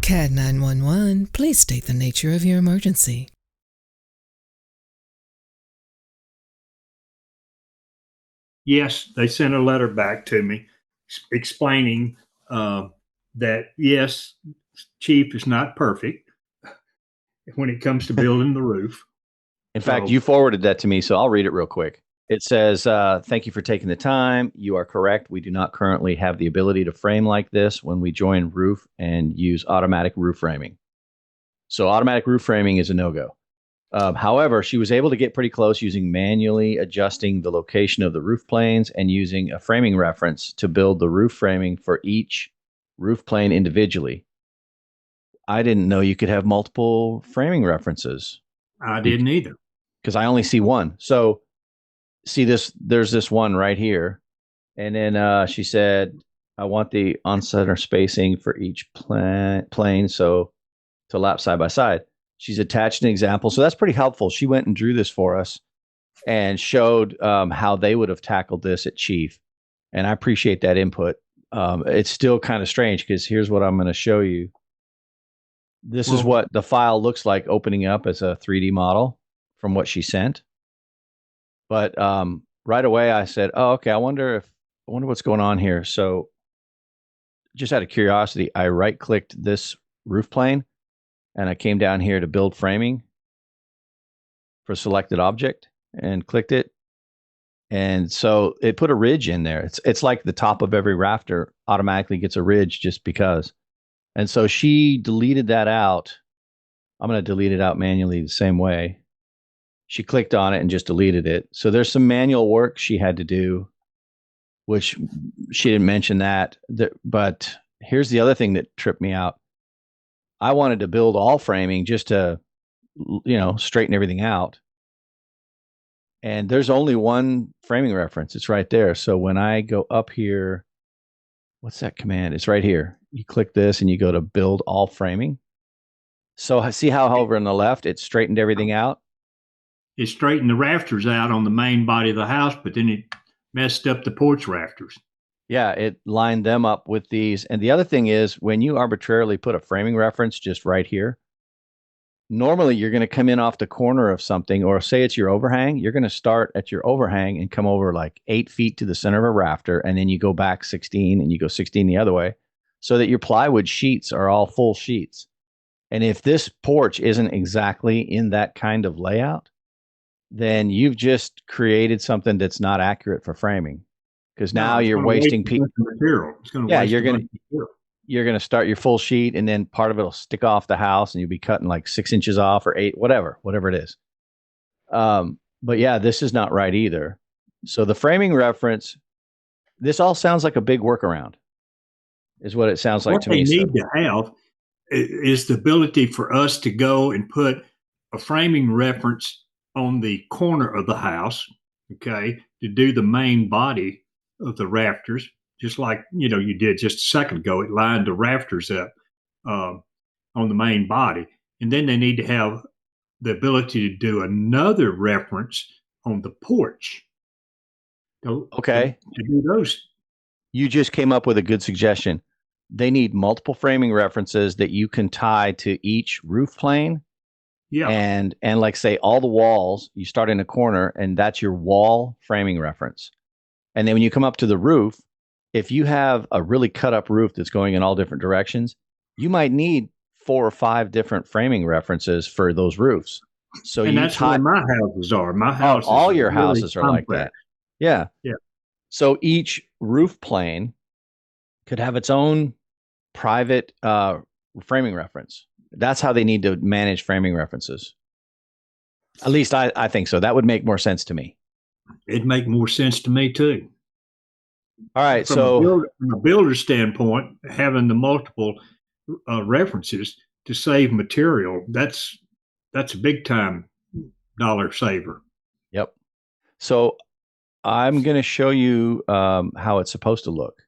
CAD 911, please state the nature of your emergency. Yes, they sent a letter back to me explaining that, yes, Chief is not perfect when it comes to building the roof. In fact, you forwarded that to me, so I'll read it real quick. It says, thank you for taking the time. You are correct. We do not currently have the ability to frame like this when we join roof and use automatic roof framing. So automatic roof framing is a no-go. However, she was able to get pretty close using manually adjusting the location of the roof planes and using a framing reference to build the roof framing for each roof plane individually. I didn't know you could have multiple framing references. I didn't either. Because I only see one. So see this, there's this one right here. And then she said, I want the on-center spacing for each plane. So to lap side by side. She's attached an example. So that's pretty helpful. She went and drew this for us and showed how they would have tackled this at Chief. And I appreciate that input. It's still kind of strange because here's what I'm going to show you. This is what the file looks like opening up as a 3D model from what she sent. But right away I said, oh, okay, I wonder what's going on here. So just out of curiosity, I right-clicked this roof plane and I came down here to build framing for selected object and clicked it. And so it put a ridge in there. It's like the top of every rafter automatically gets a ridge just because. And so she deleted that out. I'm going to delete it out manually the same way. She clicked on it and just deleted it. So there's some manual work she had to do, which she didn't mention that. But here's the other thing that tripped me out. I wanted to build all framing just to, straighten everything out. And there's only one framing reference. It's right there. So when I go up here, what's that command? It's right here. You click this and you go to build all framing. So see how over on the left, it straightened everything out? It straightened the rafters out on the main body of the house, but then it messed up the porch rafters. Yeah, it lined them up with these. And the other thing is when you arbitrarily put a framing reference just right here, normally you're going to come in off the corner of something, or say it's your overhang. You're going to start at your overhang and come over like 8 feet to the center of a rafter. And then you go back 16 and you go 16 the other way so that your plywood sheets are all full sheets. And if this porch isn't exactly in that kind of layout, then you've just created something that's not accurate for framing. Because now you're wasting material. You're going to start your full sheet and then part of it will stick off the house and you'll be cutting like 6 inches off or 8, whatever it is. But yeah, this is not right either. So the framing reference, this all sounds like a big workaround is what it sounds like to me. What they need to have is the ability for us to go and put a framing reference on the corner of the house, okay, to do the main body of the rafters, just like you did just a second ago. It lined the rafters up on the main body, and then they need to have the ability to do another reference on the porch. Okay, to do those. You just came up with a good suggestion. They need multiple framing references that you can tie to each roof plane. Yeah, and like say all the walls. You start in a corner, and that's your wall framing reference. And then when you come up to the roof, if you have a really cut up roof that's going in all different directions, you might need 4 or 5 different framing references for those roofs. So and that's where my houses are. My house, all your houses are like that. Yeah. Yeah. So each roof plane could have its own private framing reference. That's how they need to manage framing references. At least I think so. That would make more sense to me. It'd make more sense to me too. All right. From a builder standpoint, having the multiple references to save material, that's a big time dollar saver. Yep. So I'm going to show you how it's supposed to look.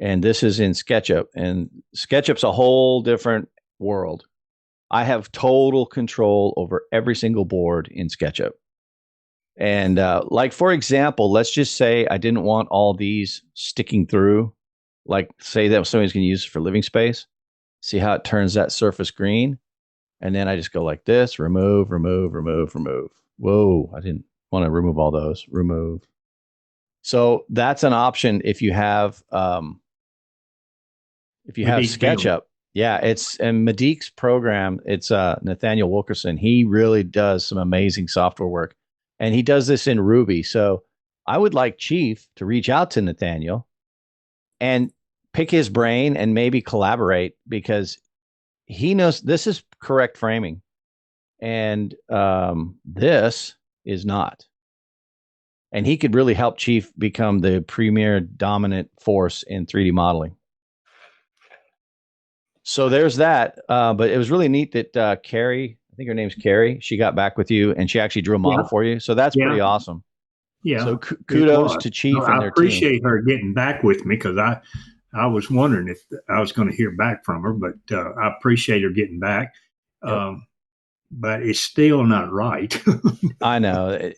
And this is in SketchUp. And SketchUp's a whole different world. I have total control over every single board in SketchUp. And like, for example, let's just say I didn't want all these sticking through, like say that somebody's going to use for living space. See how it turns that surface green? And then I just go like this, remove, remove, remove, remove. Whoa, I didn't want to remove all those. Remove. So that's an option if you have SketchUp. Yeah, it's and Medic's program. It's Nathaniel Wilkerson. He really does some amazing software work, and he does this in Ruby. So I would like Chief to reach out to Nathaniel and pick his brain and maybe collaborate, because he knows this is correct framing, and this is not. And he could really help Chief become the premier dominant force in 3D modeling. So there's that. But it was really neat that Carrie, I think her name's Carrie, she got back with you and she actually drew a model for you. So that's pretty awesome. Yeah. So kudos to Chief and their team. I appreciate her getting back with me, because I was wondering if I was going to hear back from her, but I appreciate her getting back. Yep. But it's still not right. I know.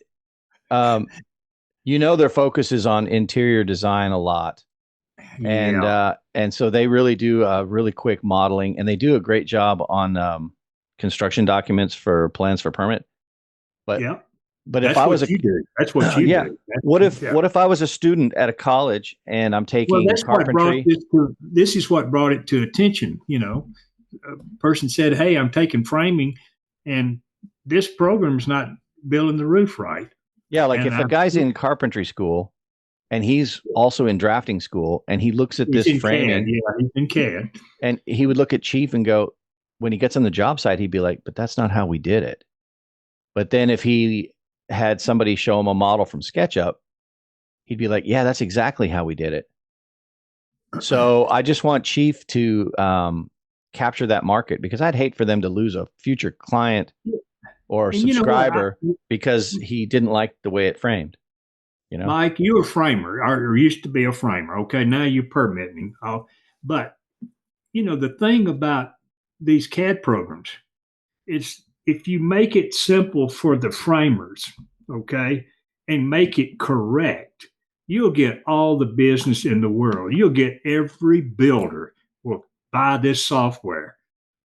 Their focus is on interior design a lot. And so they really do really quick modeling, and they do a great job on construction documents for plans for permit. But but that's if I was that's what you do. What if I was a student at a college and I'm taking carpentry? This is what brought it to attention. A person said, "Hey, I'm taking framing, and this program's not building the roof right." Yeah, like if a guy's in carpentry school and he's also in drafting school and he looks at this framing, he's in CAD, and he would look at Chief and go, when he gets on the job site, he'd be like, "But that's not how we did it." But then if he had somebody show him a model from SketchUp, he'd be like, "Yeah, that's exactly how we did it." So I just want Chief to capture that market, because I'd hate for them to lose a future client or subscriber because he didn't like the way it framed. Mike, you're a framer, or used to be a framer. Okay, now you're permitting. But the thing about these CAD programs, it's if you make it simple for the framers, okay, and make it correct, you'll get all the business in the world. You'll get every builder will buy this software.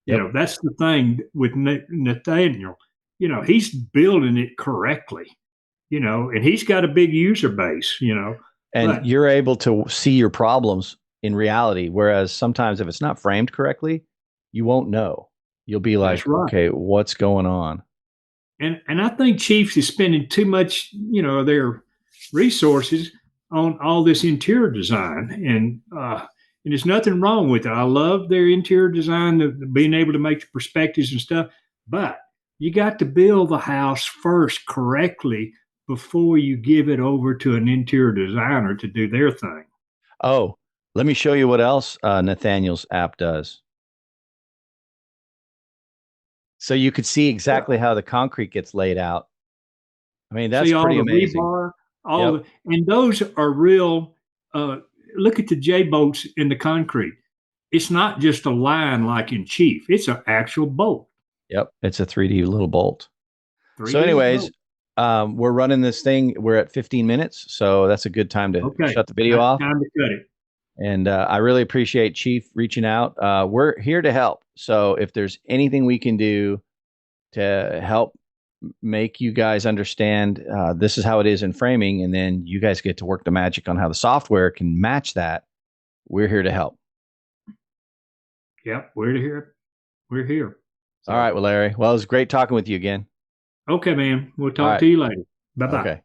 Yep. That's the thing with Nathaniel. He's building it correctly, and he's got a big user base, and you're able to see your problems in reality. Whereas sometimes if it's not framed correctly, you won't know. You'll be like, okay, what's going on? And I think Chiefs is spending too much, their resources on all this interior design, and there's nothing wrong with it. I love their interior design, being able to make the perspectives and stuff, but you got to build the house first correctly before you give it over to an interior designer to do their thing. Oh, let me show you what else Nathaniel's app does. So you could see exactly how the concrete gets laid out. I mean, that's pretty amazing. Rebar, and those are real. Look at the J-bolts in the concrete. It's not just a line like in Chief. It's an actual bolt. Yep, it's a 3D little bolt. So anyways, we're running this thing. We're at 15 minutes, so that's a good time to shut the video off. Time to cut it. And I really appreciate Chief reaching out. We're here to help. So if there's anything we can do to help make you guys understand this is how it is in framing, and then you guys get to work the magic on how the software can match that, we're here to help. Yep, we're here. We're here. So. All right, well, Larry. Well, it was great talking with you again. Okay, man. We'll talk to you later. Bye-bye. Okay.